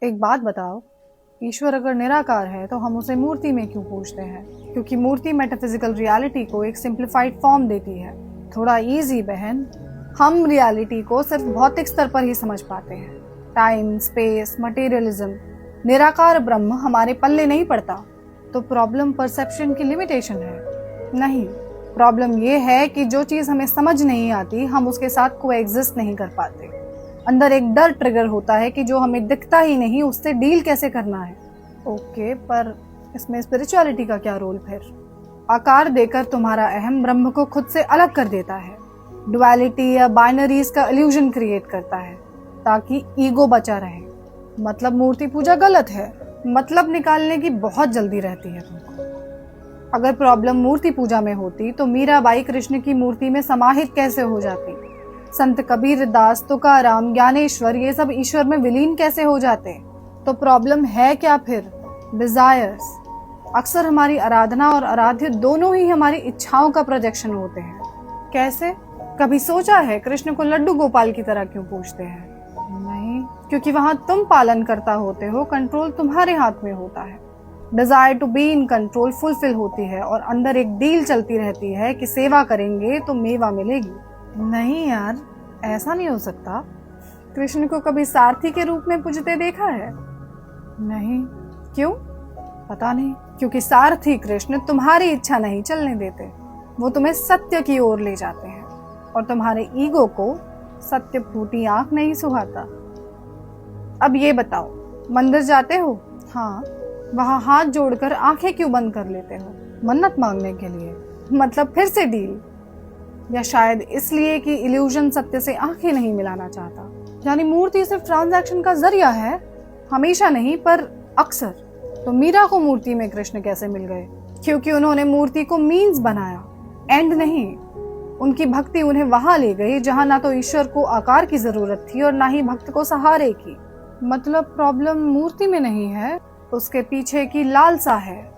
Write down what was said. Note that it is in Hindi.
एक बात बताओ, ईश्वर अगर निराकार है तो हम उसे मूर्ति में क्यों पूछते हैं? क्योंकि मूर्ति मेटाफिजिकल रियलिटी को एक सिंप्लीफाइड फॉर्म देती है। थोड़ा इजी बहन, हम रियलिटी को सिर्फ भौतिक स्तर पर ही समझ पाते हैं, टाइम, स्पेस, मटेरियलिज्म। निराकार ब्रह्म हमारे पल्ले नहीं पड़ता। तो प्रॉब्लम परसेप्शन की लिमिटेशन है? नहीं, प्रॉब्लम ये है कि जो चीज़ हमें समझ नहीं आती हम उसके साथ कोएग्जिस्ट नहीं कर पाते। अंदर एक डर ट्रिगर होता है कि जो हमें दिखता ही नहीं उससे डील कैसे करना है। ओके, पर इसमें स्पिरिचुअलिटी का क्या रोल फिर? आकार देकर तुम्हारा अहम ब्रह्म को खुद से अलग कर देता है, डुअलिटी या बाइनरीज का इल्यूजन क्रिएट करता है ताकि ईगो बचा रहे। मतलब मूर्ति पूजा गलत है, मतलब निकालने की बहुत जल्दी रहती है तुमको। अगर प्रॉब्लम मूर्ति पूजा में होती तो मीराबाई कृष्ण की मूर्ति में समाहित कैसे हो जाती? संत कबीर दास, तुकाराम, ज्ञानेश्वर ये सब ईश्वर में विलीन कैसे हो जाते? तो प्रॉब्लम है क्या फिर? डिजायर्स। अक्सर हमारी आराधना और आराध्य दोनों ही हमारी इच्छाओं का प्रोजेक्शन होते हैं। कैसे? कभी सोचा है कृष्ण को लड्डू गोपाल की तरह क्यों पूछते हैं? नहीं, क्योंकि वहां तुम पालन करता होते हो, कंट्रोल तुम्हारे हाथ में होता है। Desire to be in control fulfil होती है और अंदर एक डील चलती रहती है कि सेवा करेंगे तो मेवा मिलेगी। नहीं यार, ऐसा नहीं हो सकता। कृष्ण को कभी सारथी के रूप में पूजते देखा है? नहीं। क्यों? पता नहीं। क्योंकि सारथी कृष्ण तुम्हारी इच्छा नहीं चलने देते, वो तुम्हें सत्य की ओर ले जाते हैं और तुम्हारे ईगो को सत्य फूटी आंख नहीं सुहाता। अब ये बताओ, मंदिर जाते हो? हाँ। वहां हाथ जोड़कर आंखें क्यों बंद कर लेते हो? मन्नत मांगने के लिए। मतलब फिर से डील? या शायद इसलिए कि इल्यूजन सत्य से आंखें नहीं मिलाना चाहता। यानी मूर्ति सिर्फ ट्रांजैक्शन का जरिया है, हमेशा नहीं पर अक्सर। तो मीरा को मूर्ति में कृष्ण कैसे मिल गए? क्योंकि उन्होंने मूर्ति को मीन्स बनाया, एंड नहीं। उनकी भक्ति उन्हें वहां ले गई जहां ना तो ईश्वर को आकार की जरूरत थी और ना ही भक्त को सहारे की। मतलब प्रॉब्लम मूर्ति में नहीं है, उसके पीछे की लालसा है।